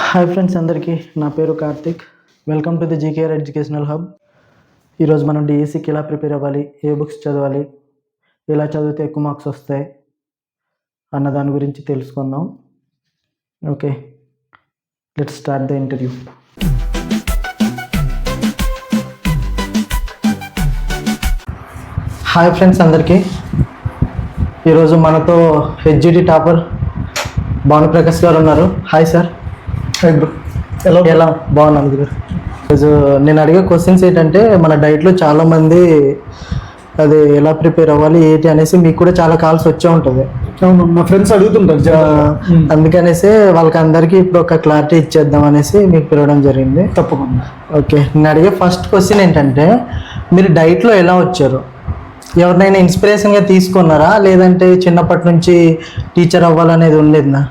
Hi friends అందరికీ, నా పేరు Karthik. Welcome to the జీకేఆర్ educational hub. ఈరోజు మనం డిఎస్సికి ఎలా ప్రిపేర్ అవ్వాలి, ఏ బుక్స్ చదవాలి, ఎలా చదివితే ఎక్కువ మార్క్స్ వస్తాయి అన్న దాని గురించి తెలుసుకుందాం. Okay, let's start the interview. Hi friends అందరికీ, ఈరోజు మనతో హెచ్జిటి టాపర్ భానుప్రకాష్ గారు ఉన్నారు. Hi sir. Hi bro. ఎలా బాగున్నాను గురు. ఈరోజు నేను అడిగే క్వశ్చన్స్ ఏంటంటే, మన డైట్లో చాలామంది అది ఎలా ప్రిపేర్ అవ్వాలి ఏంటి అనేసి మీకు కూడా చాలా కాల్స్ వచ్చే ఉంటుంది. అవును, మా ఫ్రెండ్స్ అడుగుతుంటారు. అందుకనేసి వాళ్ళకి అందరికీ ఇప్పుడు ఒక క్లారిటీ ఇచ్చేద్దాం అనేసి మీకు పిలవడం జరిగింది. తప్పకుండా. ఓకే, నేను అడిగే ఫస్ట్ క్వశ్చన్ ఏంటంటే, మీరు డైట్లో ఎలా వచ్చారు? ఎవరినైనా ఇన్స్పిరేషన్గా తీసుకున్నారా, లేదంటే చిన్నప్పటి నుంచి టీచర్ అవ్వాలనేది ఉండేదా?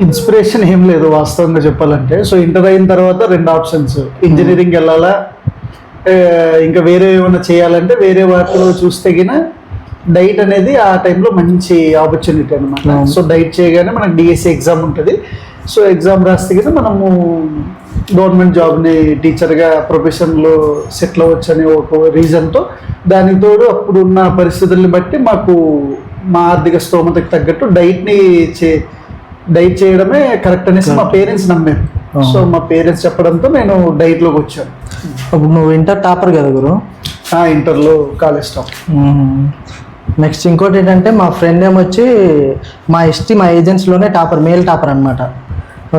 ఇన్స్పిరేషన్ ఏం లేదు వాస్తవంగా చెప్పాలంటే. సో ఇంటర్ అయిన తర్వాత రెండు ఆప్షన్స్, ఇంజనీరింగ్ వెళ్ళాలా, ఇంకా వేరే ఏమైనా చేయాలంటే వేరే వాటిలో చూస్తే గిన డైట్ అనేది ఆ టైంలో మంచి ఆపర్చునిటీ అనమాట. సో డైట్ చేయగానే మనకు డిఎస్సి ఎగ్జామ్ ఉంటుంది. సో ఎగ్జామ్ రాస్తే గిన మనము గవర్నమెంట్ జాబ్ని టీచర్గా ప్రొఫెషన్లో సెటిల్ అవ్వచ్చు అనే ఒక రీజన్తో, దానికి తోడు అప్పుడున్న పరిస్థితుల్ని బట్టి మాకు మా ఆర్థిక స్తోమతకు తగ్గట్టు డైట్ చేయడమే కరెక్ట్ అనేసి మా పేరెంట్స్ నమ్మారు. సో మా పేరెంట్స్ చెప్పడంతో నేను డైట్లోకి వచ్చాను. అప్పుడు నువ్వు ఇంటర్ టాపర్ కదా గురు? ఇంటర్లో కాలేజ్ టాప్. నెక్స్ట్ ఇంకోటి ఏంటంటే, మా ఫ్రెండ్ ఏమొచ్చి మా ఏజెన్సీలోనే టాపర్, మేల్ టాపర్ అనమాట.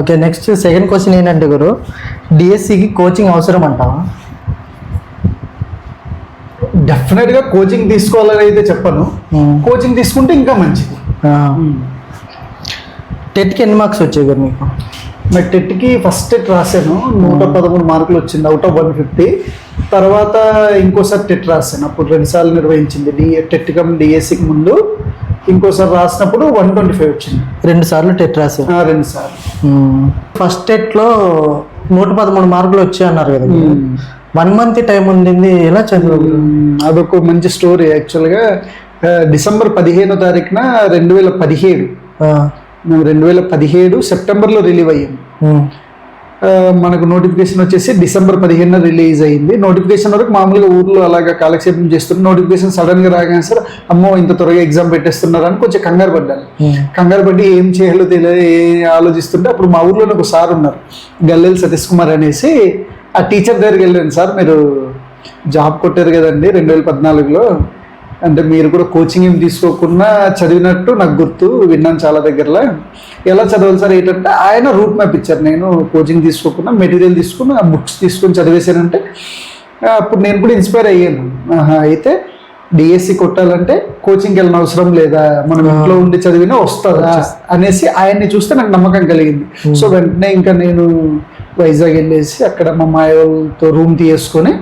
ఓకే, నెక్స్ట్ సెకండ్ క్వశ్చన్ ఏంటంటే గురు, డిఎస్సికి కోచింగ్ అవసరం అంటావా? డెఫినెట్గా కోచింగ్ తీసుకోవాలని అయితే చెప్పను. కోచింగ్ తీసుకుంటే ఇంకా మంచిది. టెట్కి ఎన్ని మార్క్స్ వచ్చాయి గారు మీకు? నాకు టెట్కి ఫస్ట్ టెట్ రాశాను, 113 మార్కులు వచ్చింది అవుట్ ఆఫ్ 150. తర్వాత ఇంకోసారి టెట్ రాశాను, అప్పుడు 2 సార్లు నిర్వహించింది. టెట్ కమ్ డిఎస్సికి ముందు ఇంకోసారి రాసినప్పుడు 125 వచ్చింది. 2 సార్లు టెట్ రాశాను? 2 సార్లు. ఫస్ట్ టెట్లో 113 మార్కులు వచ్చాయి అన్నారు కదా, 1 మంత్ టైం ఉండింది, ఎలా చదివారు? అదొక మంచి స్టోరీ. యాక్చువల్గా డిసెంబర్ 15వ తారీఖున 2017, మేము 2017 సెప్టెంబర్లో రిలీవ్ అయ్యాము. మనకు నోటిఫికేషన్ వచ్చేసి డిసెంబర్ 15న రిలీజ్ అయ్యింది. నోటిఫికేషన్ వరకు మామూలుగా ఊర్లో అలాగా కాలక్షేపం చేస్తున్నారు. నోటిఫికేషన్ సడన్గా రాగానే సార్ అమ్మో ఇంత త్వరగా ఎగ్జామ్ పెట్టేస్తున్నారు అని కొంచెం కంగారు పడ్డాను. కంగారు పడి ఏం చేయాలో తెలియదు ఆలోచిస్తుంటే, అప్పుడు మా ఊర్లో ఒక సార్ ఉన్నారు, గల్లెల్ సతీష్ కుమార్ అనేసి. ఆ టీచర్ దగ్గరికి వెళ్ళాను, సార్ మీరు జాబ్ కొట్టారు కదండి 2014లో, అంటే మీరు కూడా కోచింగ్ ఏం తీసుకోకుండా చదివినట్టు నాకు గుర్తు, విన్నాను చాలా దగ్గరలో, ఎలా చదవాలి సార్ ఏంటంటే ఆయన రూట్ మ్యాప్ ఇచ్చారు. నేను కోచింగ్ తీసుకోకుండా మెటీరియల్ తీసుకుని ఆ బుక్స్ తీసుకొని చదివేశానంటే అప్పుడు నేను కూడా ఇన్స్పైర్ అయ్యాను. అయితే డిఎస్సి కొట్టాలంటే కోచింగ్కి వెళ్ళిన అవసరం లేదా, మనం ఇంట్లో ఉండి చదివినా వస్తుందా అనేసి ఆయన్ని చూస్తే నాకు నమ్మకం కలిగింది. సో వెంటనే ఇంకా నేను వైజాగ్ వెళ్ళేసి అక్కడ మా మాయ వాళ్ళతో రూమ్ తీసుకొని,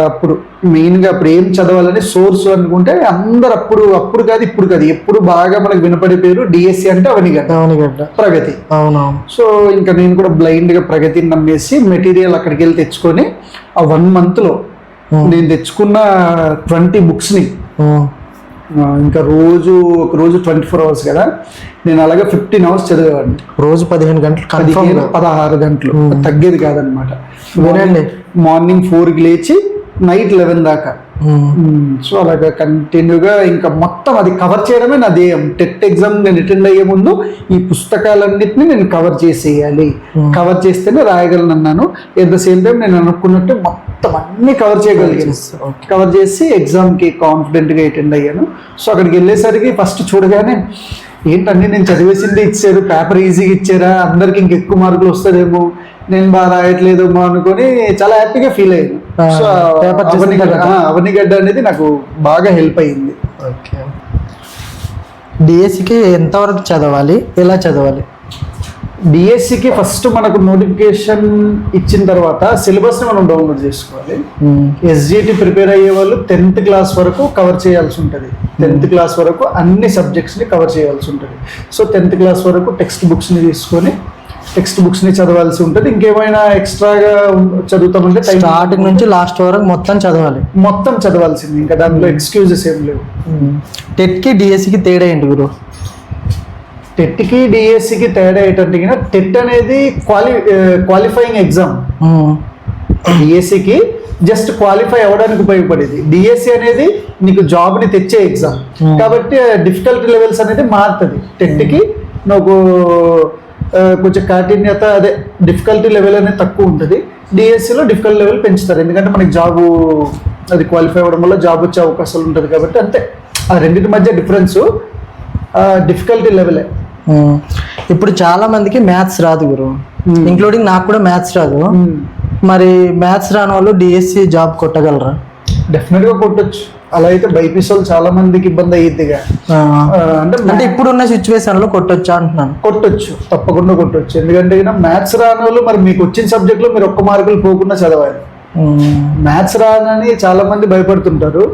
అప్పుడు మెయిన్గా అప్పుడు ఏం చదవాలని సోర్స్ అనుకుంటే అందరు అప్పుడు కాదు ఇప్పుడు కాదు ఎప్పుడు బాగా మనకు వినపడే పేరు డిఎస్సి అంటే అవనిగడ్డ ప్రగతి. అవునవును. సో ఇంకా నేను కూడా బ్లైండ్గా ప్రగతిని నమ్మేసి మెటీరియల్ అక్కడికి వెళ్ళి తెచ్చుకొని ఆ 1 మంత్లో నేను తెచ్చుకున్న 20 బుక్స్ని ఇంకా ఒక రోజు 24 అవర్స్ కదా, నేను అలాగే 15 అవర్స్ చదివేవాడిని. రోజు 15 గంటలు, 16 గంటలు తగ్గేది కాదనమాట. వినండి, మార్నింగ్ 4కి లేచి నైట్ 11 దాకా. సో అలాగా కంటిన్యూగా ఇంకా మొత్తం అది కవర్ చేయడమే నా ధ్యేయం. టెట్ ఎగ్జామ్ నేను అటెండ్ అయ్యే ముందు ఈ పుస్తకాలన్నింటినీ నేను కవర్ చేసేయాలి, కవర్ చేస్తేనే రాయగలను అన్నాను. ఎట్ ద సేమ్ టైం నేను అనుకున్నట్టు మొత్తం అన్ని కవర్ చేయగలిగాను. కవర్ చేసి ఎగ్జామ్కి కాన్ఫిడెంట్గా అటెండ్ అయ్యాను. సో అక్కడికి వెళ్ళేసరికి ఫస్ట్ చూడగానే ఏంటంటే నేను చదివేసింది ఇచ్చారు, పేపర్ ఈజీగా ఇచ్చారా, అందరికి ఇంకెక్కువ మార్కులు వస్తుందేమో, నేను బాగా రాయట్లేదేమో అనుకొని చాలా హ్యాపీగా ఫీల్ అయ్యాను. సో అవనిగడ్డ అనేది నాకు బాగా హెల్ప్ అయ్యింది. ఓకే, డిఎస్సికి ఎంతవరకు చదవాలి, ఎలా చదవాలి? డిఎస్సికి ఫస్ట్ మనకు నోటిఫికేషన్ ఇచ్చిన తర్వాత సిలబస్ని మనం డౌన్లోడ్ చేసుకోవాలి. ఎస్జిటి ప్రిపేర్ అయ్యే వాళ్ళు 10th క్లాస్ వరకు కవర్ చేయాల్సి ఉంటుంది. 10th క్లాస్ వరకు అన్ని సబ్జెక్ట్స్ని కవర్ చేయాల్సి ఉంటుంది. సో 10th క్లాస్ వరకు టెక్స్ట్ బుక్స్ని తీసుకొని టెక్స్ట్ బుక్స్ని చదవాల్సి ఉంటుంది. ఇంకేమైనా ఎక్స్ట్రాగా చదువుతామంటే స్టార్టింగ్ నుంచి లాస్ట్ వరకు మొత్తం చదవాల్సింది, ఇంకా దాంట్లో ఎక్స్క్యూజెస్ ఏం లేవు. టెట్కి డిఎస్సికి తేడా ఏంటి గురు? టెట్కి డిఎస్సికి తేడా ఏంటంటే టెట్ అనేది క్వాలిఫైయింగ్ ఎగ్జామ్. డిఎస్సికి జస్ట్ క్వాలిఫై అవ్వడానికి ఉపయోగపడేది. డిఎస్సి అనేది నీకు జాబ్ని తెచ్చే ఎగ్జామ్ కాబట్టి డిఫికల్టీ లెవెల్స్ అనేది మారుతుంది. టెట్కి నువ్వు కొంచెం కాఠిన్యత అదే డిఫికల్టీ లెవెల్ అనేది తక్కువ ఉంటుంది. డిఎస్సిలో డిఫికల్టీ లెవెల్ పెంచుతారు ఎందుకంటే మనకి జాబు అది క్వాలిఫై అవ్వడం వల్ల జాబ్ వచ్చే అవకాశాలు ఉంటుంది కాబట్టి అంతే. ఆ రెండింటి మధ్య డిఫరెన్స్ డిఫికల్టీ లెవెలే. ఇప్పుడు చాలా మందికి మ్యాథ్స్ రాదు గురు, ఇంక్లూడింగ్ నాకు కూడా మ్యాథ్స్ రాదు. మరి మ్యాథ్స్ రాని వాళ్ళు డిఎస్సి జాబ్ కొట్టగలరా? డెఫినెట్గా కొట్టొచ్చు. అలా అయితే బైపీసీ వాళ్ళు చాలా మందికి ఇబ్బంది అయ్యిద్దిగా. అంటే ఇప్పుడున్న సిచ్యువేషన్ లో కొట్టొచ్చా అంటున్నాను. కొట్టొచ్చు, తప్పకుండా కొట్టొచ్చు. ఎందుకంటే మ్యాథ్స్ రాని వాళ్ళు మరి మీకు వచ్చిన సబ్జెక్ట్లో మీరు ఒక్క మార్కులు పోకుండా చదవాలి. మ్యాథ్స్ రానని చాలా మంది భయపడుతుంటారు.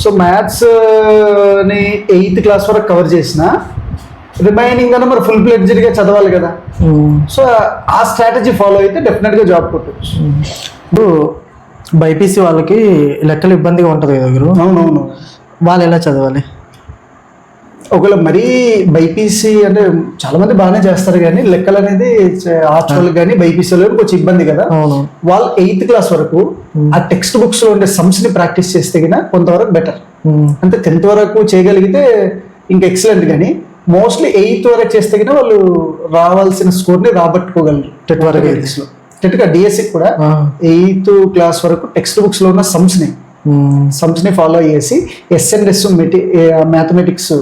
సో మ్యాథ్స్ ని 8th క్లాస్ వరకు కవర్ చేసిన రిమైనింగ్ అని మరి ఫుల్ ఫ్లెడ్జ్డ్గా చదవాలి కదా. సో ఆ స్ట్రాటజీ ఫాలో అయితే డెఫినెట్గా జాబ్ కొట్టచ్చు. ఇప్పుడు బైపీసీ వాళ్ళకి లెక్కలు ఇబ్బందిగా ఉంటుంది కదా గురు. అవునవును. వాళ్ళు ఎలా చదవాలి? ఒకవేళ మరీ బైపీసీ అంటే చాలా మంది బాగానే చేస్తారు కానీ లెక్కలు అనేది ఆర్ట్స్ వాళ్ళకి కానీ బైపీసీ వాళ్ళకి కొంచెం ఇబ్బంది కదా. వాళ్ళు 8th క్లాస్ వరకు ఆ టెక్స్ట్ బుక్స్ లో ఉండే సమ్స్ ని ప్రాక్టీస్ చేస్తే గిన కొంతవరకు బెటర్. అంటే 10th వరకు చేయగలిగితే ఇంకా ఎక్సలెంట్. కానీ మోస్ట్లీ 8th వరకు చేస్తే గిన వాళ్ళు రావాల్సిన స్కోర్ ని రాబట్టుకోగలరు. టెట్ వరకు టెట్గా డిఎస్సి కూడా 8th క్లాస్ వరకు టెక్స్ట్ బుక్స్ లో ఉన్న సమ్స్ ని ఫాలో చేసి ఎస్ఎన్ఎస్ మ్యాథమెటిక్స్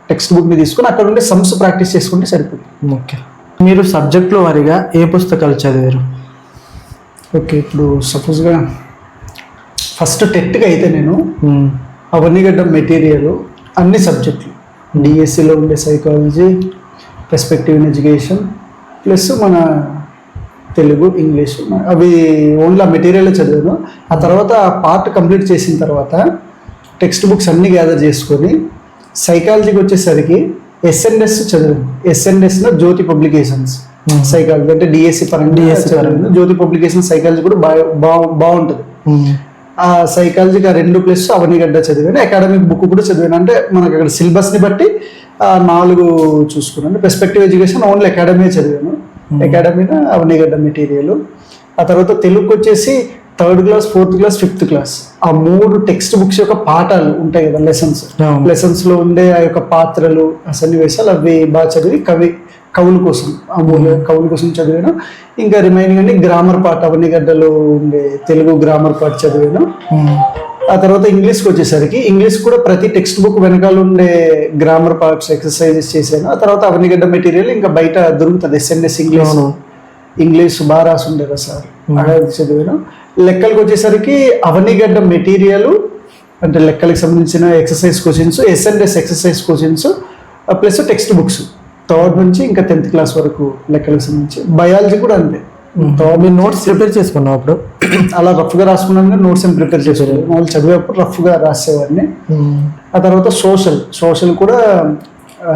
టెక్స్ట్ బుక్ ని తీసుకుని అక్కడ ఉండే సమ్స్ ప్రాక్టీస్ చేసుకుంటే సరిపోతుంది. ఓకే. మీరు సబ్జెక్టుల వారీగా ఏ పుస్తకాలు చదివారు? ఓకే, ఇప్పుడు సపోజ్గా ఫస్ట్ టెట్గా అయితే నేను అవనిగడ్డ మెటీరియల్ అన్ని సబ్జెక్టులు డిఎస్సిలో ఉండే psychology, perspective in education plus మన తెలుగు, ఇంగ్లీష్ అవి ఓన్లీ ఆ మెటీరియల్ చదివాను. ఆ తర్వాత ఆ పార్ట్ కంప్లీట్ చేసిన తర్వాత టెక్స్ట్ బుక్స్ అన్ని గ్యాదర్ చేసుకొని సైకాలజీకి వచ్చేసరికి ఎస్ఎన్ఎస్ చదివాను. ఎస్ఎన్ఎస్లో జ్యోతి పబ్లికేషన్స్ సైకాలజీ అంటే డిఎస్సి పరంగా చదివాను. జ్యోతి పబ్లికేషన్ సైకాలజీ కూడా బాగుంటుంది. ఆ సైకాలజీకి ఆ 2+ అవనిగడ్డ చదివాను. అకాడమిక్ బుక్ కూడా చదివాను. అంటే మనకు అక్కడ సిలబస్ని బట్టి 4 చూసుకున్నాను. పర్స్పెక్టివ్ ఎడ్యుకేషన్ ఓన్లీ అకాడమీ చదివాను. అకాడమీలో అవనిగడ్డ మెటీరియల్. ఆ తర్వాత తెలుగుకి వచ్చేసి 3rd class, 4th class, 5th class ఆ 3 టెక్స్ట్ బుక్స్ యొక్క పాఠాలు ఉంటాయి కదా, లెసన్స్ లో ఉండే ఆ యొక్క పాత్రలు, ఆ సన్నివేశాలు అవి బాగా చదివి కవుల కోసం కవుల కోసం చదివాను. ఇంకా రిమైనింగ్ అన్ని గ్రామర్ పార్ట్ అవనిగడ్డలో ఉండే తెలుగు గ్రామర్ పార్ట్ చదివాను. ఆ తర్వాత ఇంగ్లీష్కి వచ్చేసరికి ఇంగ్లీష్ కూడా ప్రతి టెక్స్ట్ బుక్ వెనకాల ఉండే గ్రామర్ పార్ట్స్ ఎక్సర్సైజెస్ చేశాను. ఆ తర్వాత అవనిగడ్డ మెటీరియల్ ఇంకా బయట దొరుకుతుంది. ఎస్ఎన్ఎస్ ఇంగ్లీష్ బాగా రాసి ఉండే కదా సార్, అదే చదివాను. లెక్కలకు వచ్చేసరికి అవనిగడ్డ మెటీరియల్ అంటే లెక్కలకు సంబంధించిన exercise questions, SNS exercise questions plus text books 3rd నుంచి ఇంకా 10th క్లాస్ వరకు లెక్కలకు సంబంధించి. బయాలజీ కూడా అంతే. మీరు నోట్స్ ప్రిపేర్ చేసుకున్నావు అప్పుడు? అలా రఫ్గా రాసుకున్నాను, నోట్స్ ఏం ప్రిపేర్ చేసేవాళ్ళు. వాళ్ళు చదివేటప్పుడు రఫ్గా రాసేవాడిని. ఆ తర్వాత సోషల్ కూడా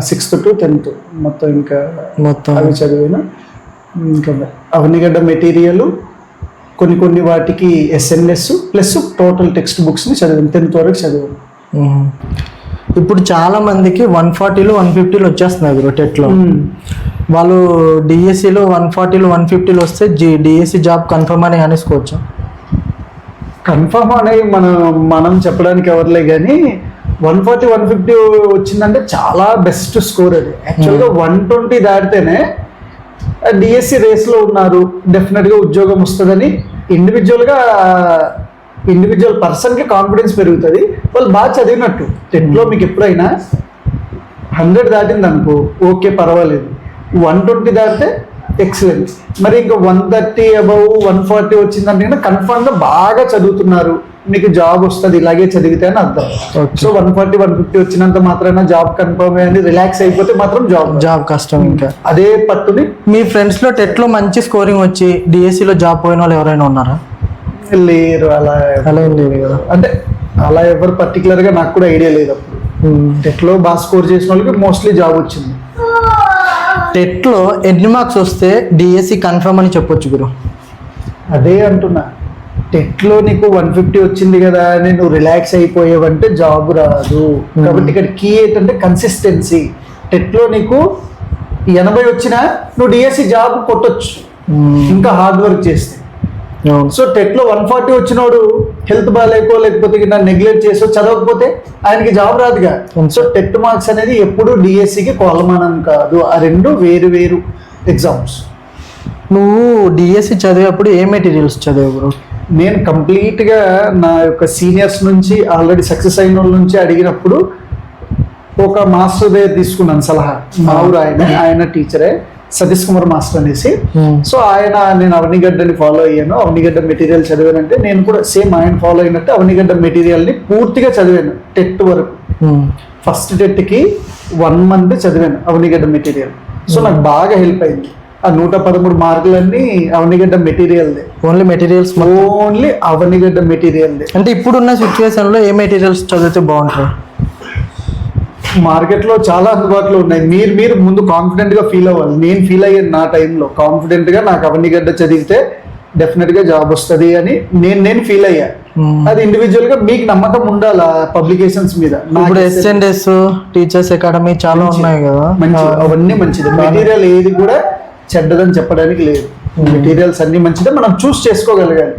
6th to 10th మొత్తం అవి చదివాను. ఇంకా అవనిగడ్డ మెటీరియల్ కొన్ని వాటికి ఎస్ఎన్ఎస్ ప్లస్ టోటల్ టెక్స్ట్ బుక్స్ని చదివాను. 10th వరకు చదివాను. ఇప్పుడు చాలా మందికి 140 150 వచ్చేస్తున్నాయి బ్రో టెట్లో. వాళ్ళు డిఎస్సిలో 140 150 వస్తే డిఎస్సి జాబ్ కన్ఫర్మ్ అని అనేసుకోవచ్చు. కన్ఫర్మ్ అనేది మనం చెప్పడానికి ఎవరులే కానీ 140 150 వచ్చిందంటే చాలా బెస్ట్ స్కోర్. అది యాక్చువల్గా 120 దాటితేనే డిఎస్సి రేస్లో ఉన్నారు, డెఫినెట్గా ఉద్యోగం వస్తుందని ఇండివిజువల్ పర్సన్కి కాన్ఫిడెన్స్ పెరుగుతుంది. వాళ్ళు బాగా చదివినట్టు. టెట్లో మీకు ఎప్పుడైనా 100 దాటింది అనుకో ఓకే పర్వాలేదు, 120 దాటితే ఎక్సలెంట్. మరి ఇంకా 130 అబౌవ్ 140 వచ్చిందంటే కన్ఫర్మ్గా బాగా చదువుతున్నారు, మీకు జాబ్ వస్తుంది ఇలాగే చదివితే అని అర్థం. సో 140 150 వచ్చినంత మాత్రాన జాబ్ కన్ఫర్మ్ అయ్యింది రిలాక్స్ అయిపోతే మాత్రం జాబ్ కష్టం. ఇంకా అదే పట్టుని మీ ఫ్రెండ్స్లో టెట్లో మంచి స్కోరింగ్ వచ్చి డిఎస్సిలో జాబ్ పోయిన వాళ్ళు ఎవరైనా ఉన్నారా? లేరు. అలా ఏం లేదు కదా. అంటే అలా ఎవరు పర్టికులర్గా నాకు కూడా ఐడియా లేదు. అప్పుడు టెట్లో బాగా స్కోర్ చేసిన వాళ్ళకి మోస్ట్లీ జాబ్ వచ్చింది. టెట్లో ఎన్ని మార్క్స్ వస్తే డిఎస్సి కన్ఫర్మ్ అని చెప్పొచ్చు గురు? అదే అంటున్నా, టెట్లో నీకు 150 వచ్చింది కదా అని నువ్వు రిలాక్స్ అయిపోయావంటే జాబ్ రాదు. కాబట్టి ఇక్కడ కీ ఏంటంటే కన్సిస్టెన్సీ. టెట్లో నీకు 80 వచ్చినా నువ్వు డిఎస్సి జాబ్ కొట్టొచ్చు ఇంకా హార్డ్ వర్క్ చేస్తే. అవును. సో టెట్లో 140 వచ్చినోడు హెల్త్ బాగాలేకో లేకపోతే నెగ్లెక్ట్ చేసో చదవకపోతే ఆయనకి జాబ్ రాదుగా. సో టెట్ మార్క్స్ అనేది ఎప్పుడు డిఎస్సికి కొలమానం కాదు, ఆ రెండు వేరు వేరు ఎగ్జామ్స్. నువ్వు డిఎస్సి చదివేటప్పుడు ఏ మెటీరియల్స్ చదివావు బ్రో? నేను కంప్లీట్గా నా యొక్క సీనియర్స్ నుంచి ఆల్రెడీ సక్సెస్ అయిన వాళ్ళ నుంచి అడిగినప్పుడు ఒక మాస్టర్ దగ్గర తీసుకున్నాను సలహా. మా ఊరు ఆయన టీచరే, సతీష్ కుమార్ మాస్టర్ అనేసి. సో నేను అవనిగడ్డని ఫాలో అయ్యాను, అవనిగడ్డ మెటీరియల్ చదివానంటే నేను కూడా సేమ్ ఆయన ఫాలో అయినట్టు అవనిగడ్డ మెటీరియల్ని పూర్తిగా చదివాను టెట్ వరకు. ఫస్ట్ టెట్కి 1 month చదివాను అవనిగడ్డ మెటీరియల్. సో నాకు బాగా హెల్ప్ అయింది. ఆ 113 మార్కులన్నీ అవనిగడ్డ మెటీరియల్దే. Only materials? ఓన్లీ అవనిగడ్డ మెటీరియల్దే. అంటే ఇప్పుడున్న సిచ్యువేషన్లో ఏ మెటీరియల్స్ చదివితే బాగుంటుంది? మార్కెట్లో చాలా అందుబాటులో ఉన్నాయి. మీరు ముందు కాన్ఫిడెంట్గా ఫీల్ అవ్వాలి. నేను ఫీల్ అయ్యాను నా టైంలో కాన్ఫిడెంట్గా, నాకు అవనిగడ్డ చదివితే డెఫినెట్గా జాబ్ వస్తుంది అని నేను ఫీల్ అయ్యా. అది ఇండివిజువల్గా మీకు నమ్మకం ఉండాలి పబ్లికేషన్స్ మీద. ఇప్పుడు ఎస్ఎన్ఎస్, టీచర్స్ అకాడమీ చాలా ఉన్నాయి కదా, మంచి అవన్నీ మంచిది. మెటీరియల్ ఏది కూడా చెడ్డదని చెప్పడానికి లేదు. మెటీరియల్స్ అన్ని మంచిదే, మనం చూస్ చేసుకోగలగాలి.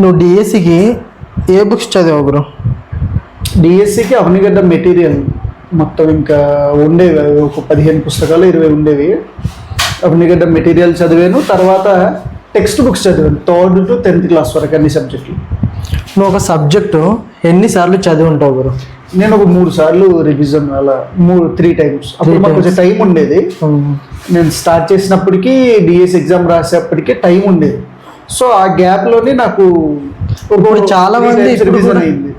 నువ్వు డిఎస్సికి ఏ బుక్స్ చదివావు బ్రో? డిఎస్సికి అవనిగడ్డ మెటీరియల్ మొత్తం ఇంకా ఉండేవి ఒక 15 పుస్తకాలు 20 ఉండేవి. అవనిగడ్డ మెటీరియల్ చదివాను. తర్వాత టెక్స్ట్ బుక్స్ చదివాను 3rd to 10th క్లాస్ వరకు అన్ని సబ్జెక్టులు. నువ్వు ఒక సబ్జెక్టు ఎన్నిసార్లు చదివి ఉంటావు బ్రో? నేను ఒక 3 సార్లు రివిజన్, అలా 3 times. అప్పుడు మాకు కొంచెం టైం ఉండేది. నేను స్టార్ట్ చేసినప్పటికీ డిఎస్సి ఎగ్జామ్ రాసేప్పటికీ టైం ఉండేది. సో ఆ గ్యాప్లోనే నాకు ఇప్పుడు చాలా మంది రివిజన్ అయింది.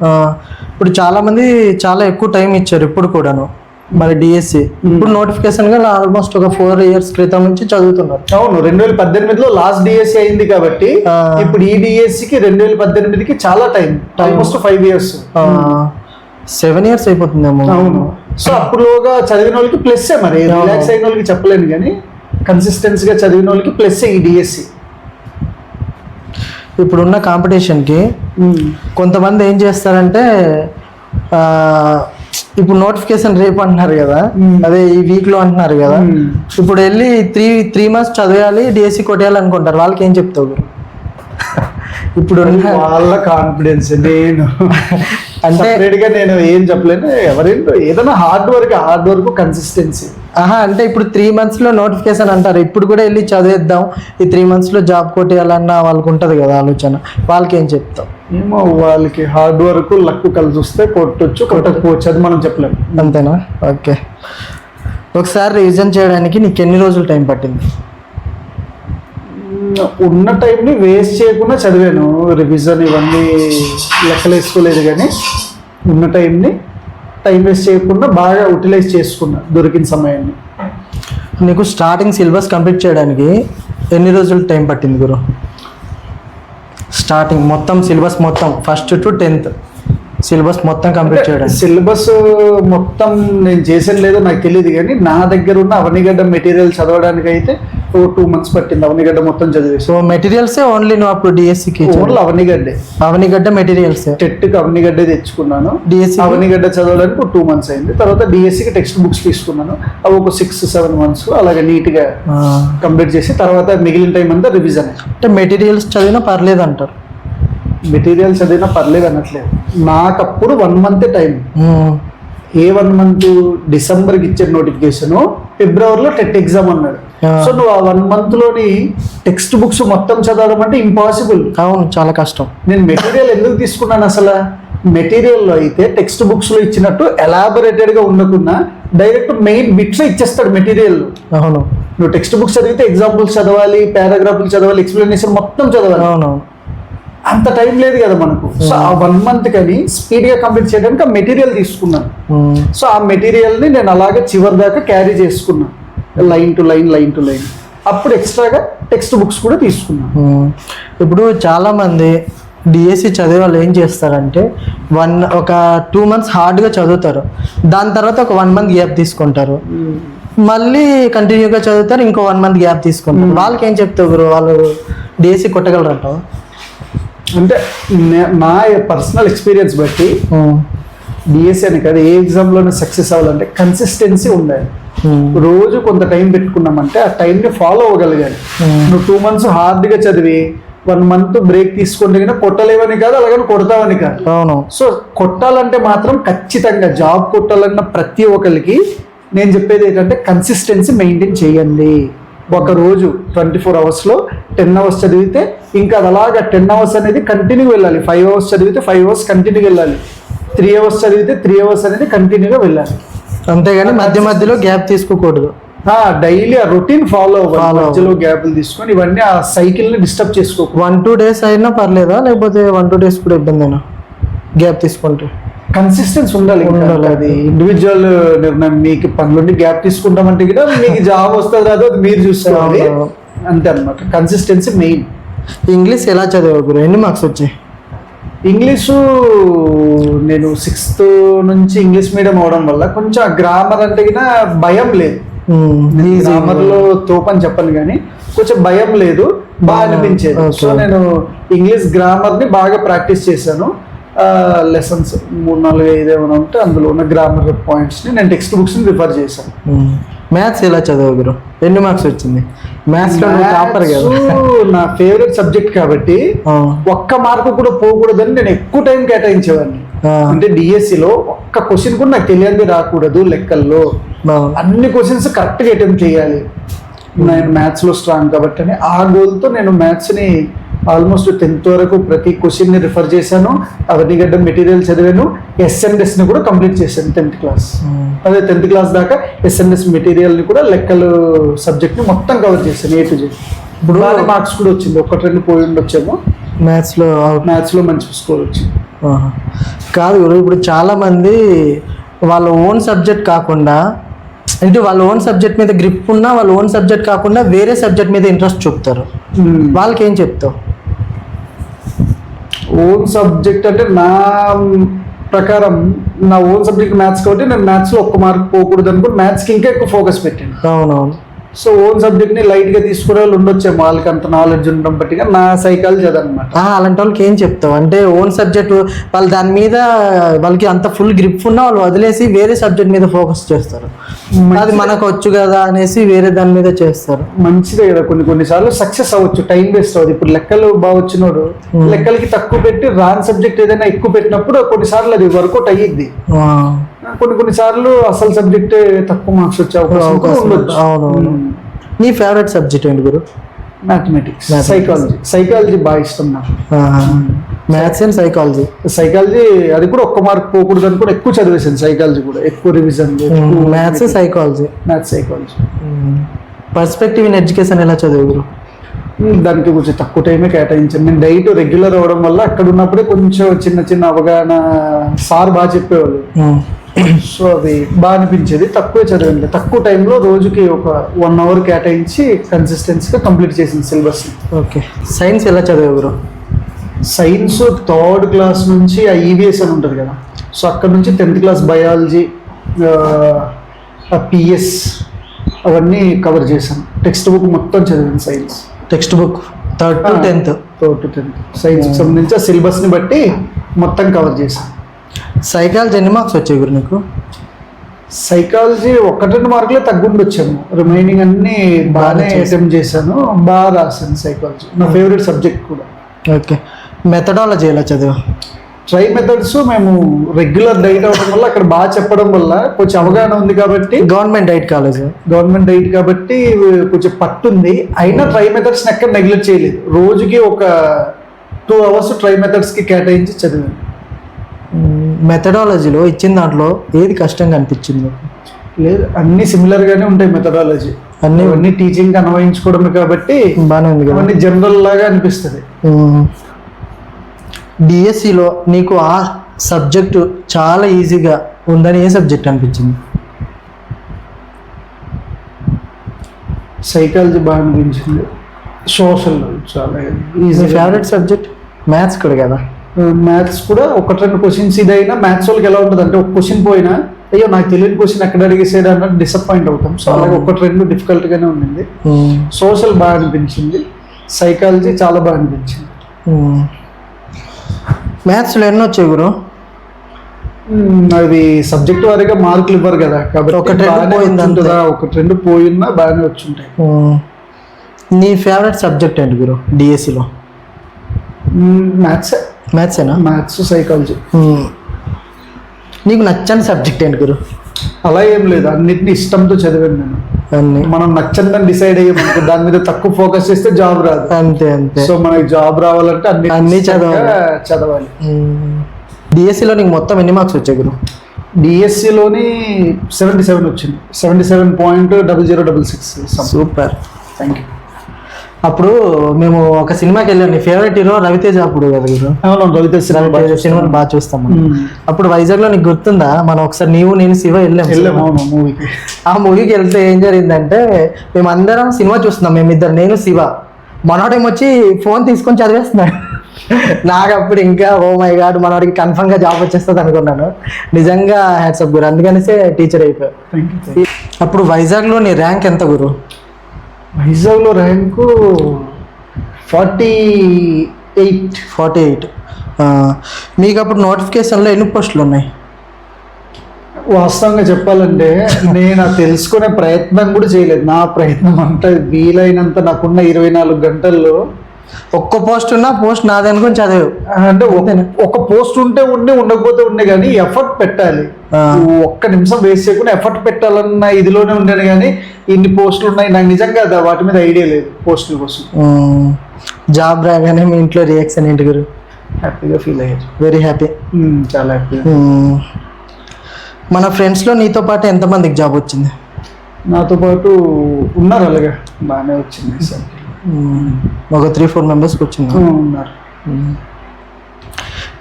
ఇప్పుడు చాలా మంది చాలా ఎక్కువ టైం ఇచ్చారు ఇప్పుడు కూడాను మరి డిఎస్సి. ఇప్పుడు నోటిఫికేషన్ గా ఆల్మోస్ట్ ఒక 4 years క్రితం నుంచి చదువుతున్నారు. అవును, 2018లో లాస్ట్ డిఎస్సి అయింది కాబట్టి ఇప్పుడు ఈ డిఎస్సికి 2018కి చాలా టైం, ఆల్మోస్ట్ 5 years, 7 years అయిపోతుందేమో. అవును. సో అప్పుడులోగా చదివిన వాళ్ళకి ప్లస్, మరి రిలాక్స్ అయిన వాళ్ళకి చెప్పలేను కానీ కన్సిస్టెన్సీగా చదివిన వాళ్ళకి ప్లస్ ఈ డిఎస్సి. ఇప్పుడున్న కాంపిటీషన్కి కొంతమంది ఏం చేస్తారంటే ఇప్పుడు నోటిఫికేషన్ రేపు అంటున్నారు కదా, అదే ఈ వీక్లో అంటున్నారు కదా, ఇప్పుడు వెళ్ళి 3 months చదివాలి డిఎస్సి కొట్టేయాలి అనుకుంటారు. వాళ్ళకి ఏం చెప్తావు? ఇప్పుడు వాళ్ళ కాన్ఫిడెన్స్. నేను అంటే నేను ఏం చెప్పలేను. ఎవరైనా ఏదైనా హార్డ్ వర్క్ కన్సిస్టెన్సీ. అంటే ఇప్పుడు 3 months నోటిఫికేషన్ అంటారు, ఇప్పుడు కూడా వెళ్ళి చదివేద్దాం, ఈ 3 months జాబ్ కొట్టేయాలన్న వాళ్ళకి ఉంటుంది కదా ఆలోచన. వాళ్ళకి ఏం చెప్తాం? ఏమో, వాళ్ళకి హార్డ్ వర్క్ లక్ కలిసి వస్తే కొట్టొచ్చు, కొట్టకపోవచ్చు, అది మనం చెప్పలేము. అంతేనా? ఓకే. ఒకసారి రివిజన్ చేయడానికి నీకు ఎన్ని రోజులు టైం పట్టింది? ఉన్న టైంని వేస్ట్ చేయకుండా చదివాను. రివిజన్ ఇవన్నీ లెక్కలేసుకోలేదు కానీ ఉన్న టైం వేస్ట్ చేయకుండా బాగా యూటిలైజ్ చేసుకున్నా దొరికిన సమయాన్ని. నీకు స్టార్టింగ్ సిలబస్ కంప్లీట్ చేయడానికి ఎన్ని రోజులు టైం పట్టింది గురు? స్టార్టింగ్ మొత్తం సిలబస్ మొత్తం 1st to 10th సిలబస్ మొత్తం కంప్లీట్ చేయడానికి. సిలబస్ మొత్తం నేను చేసేది లేదో నాకు తెలియదు కానీ నా దగ్గర ఉన్న అవనిగడ్డ మెటీరియల్ చదవడానికి అయితే 2 months పట్టింది. అవనిగడ్డ మొత్తం చదివేసి. సో మెటీరియల్సే ఓన్లీ నువ్వు అప్పుడు డిఎస్సికి? Only Avanigadda materials. టెట్కి అవనిగడ్డ తెచ్చుకున్నాను. డిఎస్సి అవనిగడ్డ చదవడానికి 2 months అయింది. తర్వాత డిఎస్సికి టెక్స్ట్ బుక్స్ తీసుకున్నాను. అవి ఒక 6-7 months అలాగే నీట్గా కంప్లీట్ చేసి తర్వాత మిగిలిన టైం అంతా రివిజన్. అంటే మెటీరియల్స్ చదివినా పర్లేదు అంటారు? మెటీరియల్స్ చదివినా పర్లేదు అనట్లేదు. నాకు అప్పుడు 1 month టైం. ఏ 1 month? డిసెంబర్కి ఇచ్చిన నోటిఫికేషన్, ఫిబ్రవరిలో టెట్ ఎగ్జామ్ అన్నాడు. సో నువ్వు ఆ 1 monthలోని టెక్స్ట్ బుక్స్ మొత్తం చదవడం అంటే ఇంపాసిబుల్. అవును, చాలా కష్టం. నేను మెటీరియల్ ఎందుకు తీసుకున్నాను అసలు? మెటీరియల్లో అయితే టెక్స్ట్ బుక్స్లో ఇచ్చినట్టు ఎలాబొరేటెడ్గా ఉండకుండా డైరెక్ట్ మెయిన్ బిట్స్ ఇచ్చేస్తాడు మెటీరియల్. అవును, నువ్వు టెక్స్ట్ బుక్స్ చదివితే ఎగ్జాంపుల్స్ చదవాలి, పారాగ్రాఫ్లు చదవాలి, ఎక్స్ప్లెనేషన్ మొత్తం చదవాలి. అవును, అంత టైం లేదు కదా మనకు. సో ఆ 1 month కని స్పీడ్గా కంప్లీట్ చేయడానికి ఆ మెటీరియల్ తీసుకున్నాను. సో ఆ మెటీరియల్ని నేను అలాగే చివరి దాకా క్యారీ చేసుకున్నాను, లైన్ టు లైన్. అప్పుడు ఎక్స్ట్రాగా టెక్స్ట్ బుక్స్ కూడా తీసుకున్నాను. ఇప్పుడు చాలామంది డిఎస్సి చదివే వాళ్ళు ఏం చేస్తారంటే ఒక 2 months హార్డ్గా చదువుతారు, దాని తర్వాత ఒక 1 month గ్యాప్ తీసుకుంటారు, మళ్ళీ కంటిన్యూగా చదువుతారు, ఇంకో 1 month గ్యాప్ తీసుకుంటారు. వాళ్ళకి ఏం చెప్తారు? వాళ్ళు డిఎస్సి కొట్టగలరంటావా? అంటే నా పర్సనల్ ఎక్స్పీరియన్స్ బట్టి డిఎస్సి అని కాదు, ఏ ఎగ్జామ్లోనే సక్సెస్ అవ్వాలంటే కన్సిస్టెన్సీ ఉండాలి. రోజు కొంత టైం పెట్టుకున్నామంటే ఆ టైంని ఫాలో అవ్వగలగాలి. నువ్వు 2 months హార్డ్గా చదివి 1 month బ్రేక్ తీసుకుంటే కన్నా కొట్టలేవని కాదు, అలాగని కొడతావని కాదు. అవును. సో కొట్టాలంటే మాత్రం ఖచ్చితంగా జాబ్ కొట్టాలన్న ప్రతి ఒక్కరికి నేను చెప్పేది ఏంటంటే కన్సిస్టెన్సీ మెయింటైన్ చేయండి. ఒక రోజు 24 hours 10 hours చదివితే ఇంకా అది అలాగా 10 hours అనేది కంటిన్యూ వెళ్ళాలి. 5 hours చదివితే 5 hours కంటిన్యూ వెళ్ళాలి. 3 hours చదివితే 3 hours అనేది కంటిన్యూగా వెళ్ళాలి. అంతేగాని మధ్య మధ్యలో గ్యాప్ తీసుకోకూడదు. డైలీ ఆ రొటీన్ ఫాలో అవ్వాలి. మధ్యలో గ్యాప్లు తీసుకొని ఇవన్నీ ఆ సైకిల్ని డిస్టర్బ్ చేసుకోకూడదు. 1-2 days అయినా పర్లేదా, లేకపోతే 1-2 days కూడా ఇబ్బందేనా గ్యాప్ తీసుకుంటే? కన్సిస్టెన్సీ ఉండాలి. అది ఇండివిజువల్ నిర్ణయం. మీకు పనులుండి గ్యాప్ తీసుకుంటామంటే కూడా మీకు జాబ్ వస్తుంది రాదు అది మీరు చూసుకోవాలి, అంతే అనమాట. Consistency main. ఇంగ్లీష్ ఎలా చదివావు గురు? ఎన్ని మార్క్స్ వచ్చాయి? ఇంగ్లీషు నేను 6th నుంచి ఇంగ్లీష్ మీడియం అవడం వల్ల కొంచెం గ్రామర్ అంటే కూడా భయం లేదు. గ్రామర్లో తోపని చెప్పను కానీ కొంచెం భయం లేదు, బాగా అనిపించేది. సో నేను ఇంగ్లీష్ గ్రామర్ని బాగా ప్రాక్టీస్ చేశాను. లెసన్స్ 3-4-5 ఏమైనా ఉంటే అందులో ఉన్న గ్రామర్ పాయింట్స్ని నేను టెక్స్ట్ బుక్స్ని రిఫర్ చేశాను. మ్యాథ్స్ ఎలా చదవవు గురు? ఎన్ని మార్క్స్ వచ్చింది మ్యాథ్స్లో? టాపర్ కదా. నా ఫేవరెట్ సబ్జెక్ట్ కాబట్టి ఒక్క మార్కు కూడా పోకూడదని నేను ఎక్కువ టైం కేటాయించేవాడిని. అంటే డిఎస్సిలో ఒక్క క్వశ్చన్ కూడా నాకు తెలియదు రాకూడదు. లెక్కల్లో అన్ని క్వశ్చన్స్ కరెక్ట్గా అటెంప్ట్ చేయాలి. నేను మ్యాథ్స్లో స్ట్రాంగ్ కాబట్టి అని ఆ గోల్తో నేను మ్యాథ్స్ని ఆల్మోస్ట్ 10th వరకు ప్రతి క్వశ్చన్ని రిఫర్ చేశాను. అవనిగడ్డ మెటీరియల్ చదివాను. ఎస్ఎన్ఎస్ని కూడా కంప్లీట్ చేశాను 10th క్లాస్. అదే 10th క్లాస్ దాకా ఎస్ఎన్ఎస్ మెటీరియల్ని కూడా లెక్కలు సబ్జెక్ట్ని మొత్తం కవర్ చేశాను A to Z. ఇప్పుడు మార్క్స్ కూడా వచ్చింది. 1-2 పోయి ఉండొచ్చేమో మ్యాథ్స్లో మంచి స్కోర్ వచ్చింది. కాదు గురు, ఇప్పుడు చాలామంది వాళ్ళ ఓన్ సబ్జెక్ట్ కాకుండా, అంటే వాళ్ళ ఓన్ సబ్జెక్ట్ మీద గ్రిప్ ఉన్నా వాళ్ళ ఓన్ సబ్జెక్ట్ కాకుండా వేరే సబ్జెక్ట్ మీద ఇంట్రెస్ట్ చూపుతారు. వాళ్ళకి ఏం చెప్తావు? ఓన్ సబ్జెక్ట్ అంటే నా ప్రకారం నా ఓన్ సబ్జెక్ట్ మ్యాథ్స్ కాబట్టి నేను మ్యాథ్స్లో 1 మార్క్ పోకూడదు అనుకుని మ్యాథ్స్కి ఇంకా ఎక్కువ ఫోకస్ పెట్టాను. అవునవును. సో ఓన్ సబ్జెక్ట్ని లైట్గా తీసుకునే వాళ్ళు ఉండొచ్చేమో, వాళ్ళకి అంత నాలెడ్జ్ ఉండడం బట్టిగా. నా సైకాలజీ అదనమాట. అలాంటి వాళ్ళకి ఏం చెప్తావు? అంటే ఓన్ సబ్జెక్ట్ వాళ్ళు దాని మీద వాళ్ళకి అంత ఫుల్ గ్రిప్ ఉన్నా వాళ్ళు వదిలేసి వేరే సబ్జెక్ట్ మీద ఫోకస్ చేస్తారు. అది మనకు వచ్చు కదా అనేసి వేరే దాని మీద చేస్తారు. మంచిదే కదా, కొన్నిసార్లు సక్సెస్ అవ్వచ్చు, టైం వేస్ట్ అవ్వదు. ఇప్పుడు లెక్కలు బాగా వచ్చినోడు లెక్కలకి తక్కువ పెట్టి రాన్ సబ్జెక్ట్ ఏదైనా ఎక్కువ పెట్టినప్పుడు కొన్నిసార్లు అది వర్కౌట్ అయ్యిద్ది. కొన్నిసార్లు అసలు సబ్జెక్ట్ తక్కువ మార్క్స్ వచ్చే అవకాశం ఉండొచ్చు. నీ ఫేవరెట్ సబ్జెక్ట్ ఏంటి గురు? మ్యాథమెటిక్స్, సైకాలజీ బాగా ఇష్టం నాకు. మ్యాథ్స్ అండ్ సైకాలజీ అది కూడా 1 మార్క్ పోకూడదు అని కూడా ఎక్కువ చదివేసాను. సైకాలజీ కూడా ఎక్కువ revision. Maths psychology. Perspective in education ఎలా చదివావు గురు? దానికి కొంచెం తక్కువ టైమే కేటాయించాను. నేను డైట్ రెగ్యులర్ అవ్వడం వల్ల అక్కడ ఉన్నప్పుడే కొంచెం చిన్న అవగాహన సార్ బాగా చెప్పేవాళ్ళు. సో అది బాగా అనిపించేది. తక్కువే చదివండి, తక్కువ టైంలో రోజుకి ఒక 1 hour కేటాయించి కన్సిస్టెన్సీగా కంప్లీట్ చేసింది సిలబస్. ఓకే. సైన్స్ ఎలా చదివావు బ్రో? సైన్స్ 3rd క్లాస్ నుంచి ఆ ఈవీఎస్ అని ఉంటుంది కదా, సో అక్కడ నుంచి 10th క్లాస్ బయాలజీ, పిఎస్ అవన్నీ కవర్ చేశాను. టెక్స్ట్ బుక్ మొత్తం చదివాను. Science text book 3rd to 10th సైన్స్కి సంబంధించి ఆ సిలబస్ని బట్టి మొత్తం కవర్ చేశాను. సైకాలజీ ఎన్ని మార్క్స్ వచ్చాయి గురు నీకు? సైకాలజీ 1-2 మార్కులే తగ్గుండొచ్చాము. రిమైనింగ్ అన్ని బాగానే అటెంప్ట్ చేశాను, బాగా రాశాను. సైకాలజీ నా ఫేవరెట్ సబ్జెక్ట్ కూడా. ఓకే. మెథడాలజీ ఎలా చదివా? ట్రై మెథడ్స్ మేము రెగ్యులర్ డైట్ అవ్వడం వల్ల అక్కడ బాగా చెప్పడం వల్ల కొంచెం అవగాహన ఉంది కాబట్టి. గవర్నమెంట్ డైట్ కాబట్టి కొంచెం పట్టుంది. అయినా ట్రై మెథడ్స్ని ఎక్కడ నెగ్లెక్ట్ చేయలేదు. రోజుకి ఒక 2 hours ట్రై మెథడ్స్కి కేటాయించి చదివాను. మెథడాలజీలో ఇచ్చిన దాంట్లో ఏది కష్టంగా అనిపించింది? లేదు, అన్ని సిమిలర్గానే ఉంటాయి. మెథడాలజీ అన్ని టీచింగ్ అన్వయించుకోవడమే కాబట్టి బాగానే ఉంది కదా, అన్ని జనరల్ లాగా అనిపిస్తుంది. డిఎస్సిలో నీకు ఆ సబ్జెక్టు చాలా ఈజీగా ఉందని ఏ సబ్జెక్ట్ అనిపించింది? సైకాలజీ బాగా అనిపించింది. సోషల్ చాలా ఈజీ. ఫేవరెట్ సబ్జెక్ట్ మ్యాథ్స్ కూడా కదా? మ్యాథ్స్ కూడా 1-2 క్వశ్చన్స్ ఇదైనా మ్యాథ్స్ వాళ్ళకి ఎలా ఉంటుంది అంటే, ఒక క్వశ్చన్ పోయినా అయ్యో నాకు తెలియని క్వశ్చన్ ఎక్కడ అడిగేసాడు అన్నట్టు డిసప్పాయింట్ అవుతాం. సో అలాగే 1-2 డిఫికల్ట్గానే ఉండింది. సోషల్ బాగా అనిపించింది. సైకాలజీ చాలా బాగా అనిపించింది. మ్యాథ్స్లో ఎన్ని వచ్చాయి గురు? అది సబ్జెక్ట్ వారీగా మార్కులు ఇవ్వరు కదా కాబట్టి ఒకటి రెండు బాగానే పోయింది అంతే. వచ్చుంటుందా, ఒకటి రెండు పోయినా బాగానే వచ్చుంటాయి. నీ ఫేవరెట్ సబ్జెక్ట్ ఏంటి గురు డిఎస్సిలో? మ్యాథ్స్ మ్యాథ్సేనా? Maths psychology. నీకు నచ్చని సబ్జెక్ట్ ఏంటి గురు? అలా ఏం లేదు, అన్నిటిని ఇష్టంతో చదివాను నేను. అన్ని మనం నచ్చందని డిసైడ్ అయ్యామనుకో దాని మీద తక్కువ ఫోకస్ చేస్తే జాబ్ రాదు. అంతే అంతే. సో మనకి జాబ్ రావాలంటే అన్ని చదవాలి. డిఎస్సిలో నీకు మొత్తం ఎన్ని మార్క్స్ వచ్చాయి గురు? డిఎస్సిలోని 77 వచ్చింది. 77.0066. సూపర్. Thank you. అప్పుడు మేము ఒక సినిమాకి వెళ్ళాం. నీ ఫేవరెట్ హీరో రవితేజ అప్పుడు కదా గురు? అవును, రవితేజ సినిమాని బాగా చూస్తాం మనం. అప్పుడు వైజాగ్ లో నీకు గుర్తుందా, మనం ఒకసారి నీవు నేను శివ వెళ్ళాం. అవును, మూవీకి. ఆ మూవీకి వెళ్తే ఏం జరిగిందంటే మేమందరం సినిమా చూస్తున్నాం, మేమిద్దరు, నేను శివ. మనోడేమో వచ్చి ఫోన్ తీసుకొని చదివేస్తున్నాడు. నాకు అప్పుడు ఇంకా ఓ మై గాడ్ మనోడికి కన్ఫర్మ్ గా జాబ్ వచ్చేస్తుంది అనుకున్నాను. నిజంగా హ్యాట్సప్ గురు, అందుకనిసే టీచర్ అయిపోయావు. అప్పుడు వైజాగ్ లో నీ ర్యాంక్ ఎంత గురు? వైజాగ్లో ర్యాంకు 48. మీకు అప్పుడు నోటిఫికేషన్లో ఎన్ని పోస్టులు ఉన్నాయి? వాస్తవంగా చెప్పాలంటే నేను అది తెలుసుకునే ప్రయత్నం కూడా చేయలేదు. నా ప్రయత్నం అంటే వీలైనంత నాకున్న 24 గంటల్లో ఒక్క పోస్ట్ ఉన్నా పోస్ట్ నాది అనుకుని చదివావు. అంటే ఒక పోస్ట్ ఉంటే ఉండకపోతే ఉండే కానీ ఎఫర్ట్ పెట్టాలి. ఒక్క నిమిషం వేస్ట్ చేయకుండా ఎఫర్ట్ పెట్టాలన్న ఇదిలోనే ఉండేది కానీ ఇన్ని పోస్టులు ఉన్నాయి నాకు నిజంగా వాటి మీద ఐడియా లేదు పోస్టుల కోసం. జాబ్ రాగానే మీ ఇంట్లో రియాక్షన్ ఏంటి గురు? హ్యాపీగా ఫీల్ అయ్యారు. Very happy. చాలా హ్యాపీ. మన ఫ్రెండ్స్లో నీతో పాటు ఎంతమందికి జాబ్ వచ్చింది? నాతో పాటు ఉన్నారు, అలాగే బాగానే వచ్చింది. ఒక 3-4 మెంబర్స్కి వచ్చింది. ఉన్నారు.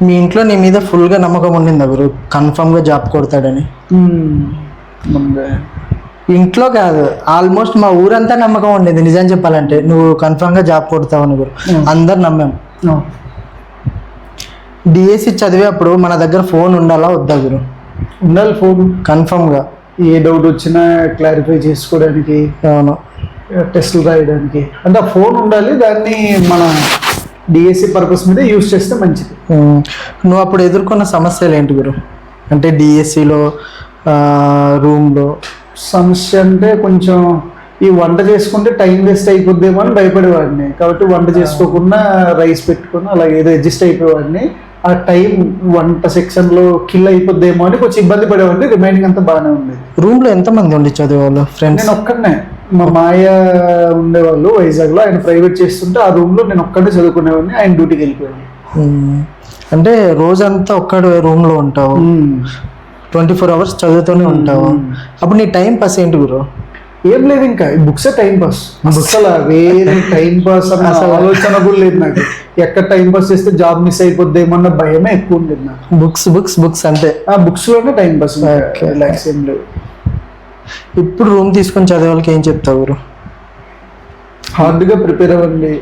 మీ ఇంట్లో నీ మీద ఫుల్గా నమ్మకం ఉండిందా గురు, కన్ఫర్మ్గా జాబ్ కొడతాడని? ఇంట్లో కాదు, ఆల్మోస్ట్ మా ఊరంతా నమ్మకం ఉండేది. నిజం చెప్పాలంటే నువ్వు కన్ఫర్మ్గా జాబ్ కొడతావని గురు అందరు నమ్మాం. డిఎస్సి చదివేటప్పుడు మన దగ్గర ఫోన్ ఉండాలా వద్దా గురు? ఉండాలి ఫోన్, కన్ఫర్మ్గా. ఏ డౌట్ వచ్చినా క్లారిఫై చేసుకోవడానికి, అవును, టెస్టులు రాయడానికి. అంటే ఆ ఫోన్ ఉండాలి. దాన్ని మన డిఎస్సి పర్పస్ మీద యూజ్ చేస్తే మంచిది. నువ్వు అప్పుడు ఎదుర్కొన్న సమస్యలు ఏంటి గురు? అంటే డిఎస్సిలో రూమ్లో సమస్య అంటే కొంచెం ఈ వంట చేసుకుంటే టైం వేస్ట్ అయిపోద్దేమో అని భయపడేవాడిని. కాబట్టి వంట చేసుకోకుండా రైస్ పెట్టుకుని అలా ఏదో అడ్జస్ట్ అయిపోయేవాడిని. ఆ టైం వంట సెక్షన్లో కిల్ అయిపోద్దేమో అని కొంచెం ఇబ్బంది పడేవాడిని. రిమైనింగ్ అంతా బాగానే ఉండేది. రూమ్లో ఎంతమంది ఉండి చదివేవాళ్ళు ఫ్రెండ్స్? నేను ఒక్కడనే. మా మాయ ఉండేవాళ్ళు వైజాగ్లో, ఆయన ప్రైవేట్ చేస్తుంటే ఆ రూమ్లో నేను ఒక్కడే చదువుకునేవాడిని. ఆయన డ్యూటీకి వెళ్ళిపోయాడు. అంటే రోజంతా ఒక్కడు రూమ్లో ఉంటావు, 24 hours చదువుతూనే ఉంటావు. అప్పుడు నీ టైం పాస్ ఏంటి గురు? ఏం లేదు, ఇంకా బుక్సే టైం పాస్. అసలు వేరే టైం పాస్ అన్న ఆలోచన కూడా లేదు నాకు. ఎక్కడ టైం పాస్ చేస్తే జాబ్ మిస్ అయిపోద్దేమన్న భయమే ఎక్కువ ఉండేది నాకు. బుక్స్ బుక్స్ బుక్స్ అంతే. ఆ బుక్స్ లోనే టైం పాస్, రిలాక్స్ ఏం లేదు. ఇప్పుడు రూమ్ తీసుకొని చదివే వాళ్ళకి ఏం చెప్తావు గురు? హార్డ్గా ప్రిపేర్ అవ్వండి.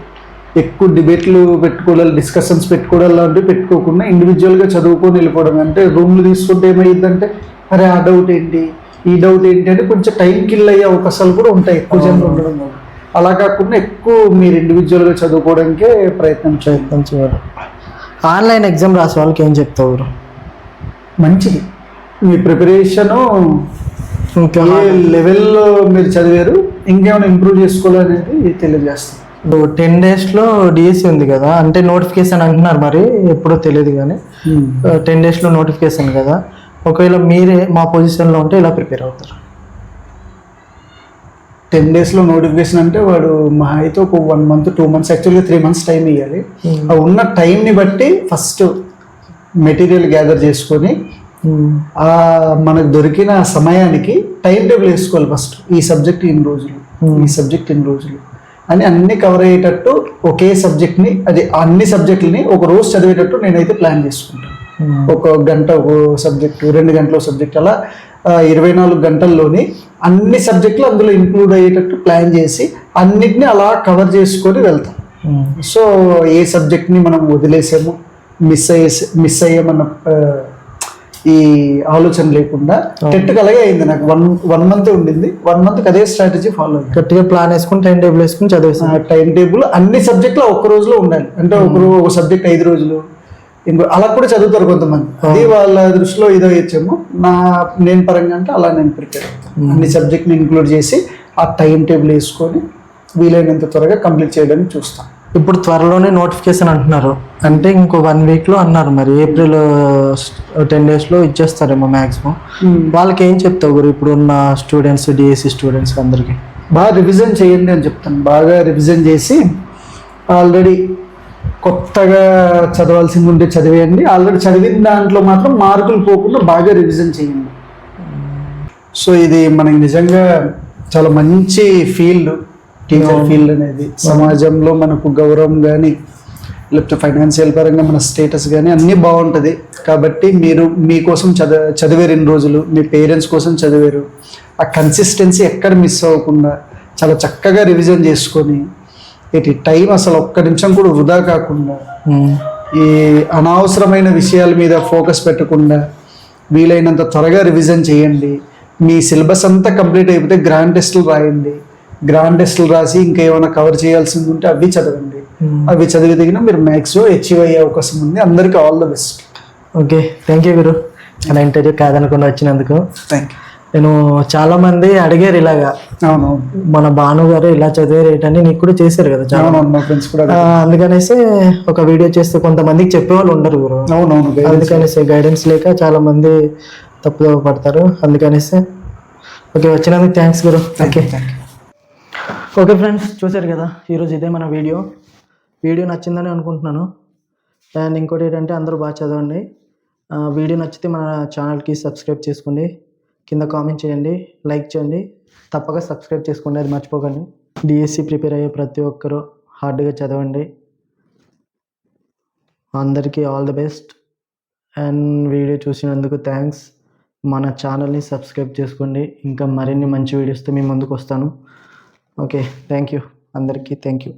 ఎక్కువ డిబేట్లు పెట్టుకోవాలి, డిస్కషన్స్ పెట్టుకోవడం లాంటివి పెట్టుకోకుండా ఇండివిజువల్గా చదువుకొని వెళ్ళిపోవడం. అంటే రూమ్లు తీసుకుంటే ఏమైందంటే అరే ఆ డౌట్ ఏంటి, ఈ డౌట్ ఏంటి అని కొంచెం టైం కిల్ అయ్యే అవకాశాలు కూడా ఉంటాయి ఎక్కువ జనం ఉండడం వల్ల. అలా కాకుండా ఎక్కువ మీరు ఇండివిజువల్గా చదువుకోవడానికే ప్రయత్నం చేయాలి. ఆన్లైన్ ఎగ్జామ్ రాసే వాళ్ళకి ఏం చెప్తావు? మంచిది, మీ ప్రిపరేషను ఇంకా ఏ లెవెల్లో మీరు చదివారు, ఇంకేమైనా ఇంప్రూవ్ చేసుకోవాలనేది తెలియజేస్తాం. 10 daysలో డిఎస్సి ఉంది కదా, అంటే నోటిఫికేషన్ అంటున్నారు, మరి ఎప్పుడో తెలియదు కానీ 10 daysలో నోటిఫికేషన్ కదా. ఒకవేళ మీరే మా పొజిషన్లో ఉంటే ఇలా ప్రిపేర్ అవుతారు? 10 daysలో నోటిఫికేషన్ అంటే వాడు మా అయితే ఒక 1 month 2 months, యాక్చువల్గా 3 months టైం ఇవ్వాలి. ఆ ఉన్న టైంని బట్టి ఫస్ట్ మెటీరియల్ గ్యాదర్ చేసుకొని మనకు దొరికిన సమయానికి టైం టేబుల్ వేసుకోవాలి. ఫస్ట్ ఈ సబ్జెక్ట్ ఇన్ని రోజులు, ఈ సబ్జెక్ట్ ఇన్ని రోజులు అని అన్ని కవర్ అయ్యేటట్టు ఒకే సబ్జెక్ట్ని, అది అన్ని సబ్జెక్టులని ఒక రోజు చదివేటట్టు నేనైతే ప్లాన్ చేసుకుంటాను. ఒక గంట ఒక సబ్జెక్టు, 2 గంటల సబ్జెక్ట్, అలా 24 గంటల్లోని అన్ని సబ్జెక్టులు అందులో ఇంక్లూడ్ అయ్యేటట్టు ప్లాన్ చేసి అన్నిటిని అలా కవర్ చేసుకొని వెళ్తాం. సో ఏ సబ్జెక్ట్ని మనం వదిలేసాము, మిస్ అయ్యామన్న ఈ ఆలోచన లేకుండా టెట్కి అలాగే అయింది. నాకు 1 month ఉండింది. 1 month అదే స్ట్రాటజీ ఫాలో అయ్యింది. గట్టిగా ప్లాన్ వేసుకుని టైం టేబుల్ వేసుకుని చదివేసి టైం టేబుల్ అన్ని సబ్జెక్టులు ఒక్క రోజులో ఉండాలి. అంటే ఒక సబ్జెక్ట్ 5 రోజులు, ఇంకో అలా కూడా చదువుతారు కొంతమంది, అది వాళ్ళ దృష్టిలో ఇదో ఇచ్చాము. నేను పరంగా అంటే అలా నేను ప్రిపేర్ అన్ని సబ్జెక్ట్ని ఇంక్లూడ్ చేసి ఆ టైం టేబుల్ వేసుకొని వీలైనంత త్వరగా కంప్లీట్ చేయడానికి చూస్తాను. ఇప్పుడు త్వరలోనే నోటిఫికేషన్ అంటున్నారు, అంటే ఇంకో 1 వీక్లో అన్నారు. మరి ఏప్రిల్ 10 డేస్లో ఇచ్చేస్తారేమో మ్యాక్సిమం. వాళ్ళకి ఏం చెప్తావు గురు ఇప్పుడు ఉన్న స్టూడెంట్స్, డిఎస్సి స్టూడెంట్స్ అందరికీ? బాగా రివిజన్ చేయండి అని చెప్తాను. బాగా రివిజన్ చేసి ఆల్రెడీ కొత్తగా చదవాల్సింది ఉంటే చదివేయండి. ఆల్రెడీ చదివిన దాంట్లో మాత్రం మార్కులు పోకుండా బాగా రివిజన్ చేయండి. సో ఇది మనకి నిజంగా చాలా మంచి ఫీల్డ్, టీచర్ ఫీల్డ్ అనేది. సమాజంలో మనకు గౌరవం కానీ లేకపోతే ఫైనాన్షియల్ పరంగా మన స్టేటస్ కానీ అన్నీ బాగుంటుంది. కాబట్టి మీరు మీకోసం చదివారు ఇన్ని రోజులు, మీ పేరెంట్స్ కోసం చదివారు. ఆ కన్సిస్టెన్సీ ఎక్కడ మిస్ అవ్వకుండా చాలా చక్కగా రివిజన్ చేసుకొని టైం అసలు ఒక్క నిమిషం కూడా వృధా కాకుండా ఈ అనవసరమైన విషయాల మీద ఫోకస్ పెట్టకుండా వీలైనంత త్వరగా రివిజన్ చేయండి. మీ సిలబస్ అంతా కంప్లీట్ అయిపోతే గ్రాండ్ టెస్టులు రాయండి. గ్రాండ్ టెస్టులు రాసి ఇంకా ఏమైనా కవర్ చేయాల్సింది ఉంటే అవి చదవండి. అవి చదివి దిగిన మీరు మ్యాథ్స్ అచీవ్ అయ్యే అవకాశం ఉంది. అందరికీ all the best. Okay, thank you గురు, నా ఇంటర్వ్యూ కాదనుకుండా వచ్చినందుకు. Thank you. నేను చాలా మంది అడిగారు ఇలాగా, అవునవును, మన భాను గారు ఇలా చదివే రేట్ అని నీకు కూడా చేశారు కదా చాలా. మా ఫ్రెండ్స్ కూడా అందుకనేసి ఒక వీడియో చేస్తే కొంతమందికి చెప్పేవాళ్ళు ఉండరు గురు. అవునవును, అందుకనేసి గైడెన్స్ లేక చాలా మంది తప్పుదో పడతారు. అందుకనేసి ఓకే, వచ్చినందుకు థ్యాంక్స్ గురు. ఓకే ఓకే ఫ్రెండ్స్, చూశారు కదా ఈరోజు ఇదే మన వీడియో నచ్చిందని అనుకుంటున్నాను. అండ్ ఇంకోటి ఏంటంటే అందరూ బాగా చదవండి. వీడియో నచ్చితే మన ఛానల్కి సబ్స్క్రైబ్ చేసుకోండి, కింద కామెంట్ చేయండి, లైక్ చేయండి, తప్పక సబ్స్క్రైబ్ చేసుకోండి, అది మర్చిపోకండి. డిఎస్సి ప్రిపేర్ అయ్యే ప్రతి ఒక్కరూ హార్డ్గా చదవండి. అందరికీ all the best. And video చూసినందుకు థ్యాంక్స్. మన ఛానల్ని సబ్స్క్రైబ్ చేసుకోండి, ఇంకా మరిన్ని మంచి వీడియోస్తో మీ ముందుకు వస్తాను. ఓకే, థ్యాంక్ యూ అందరికీ, థ్యాంక్ యూ.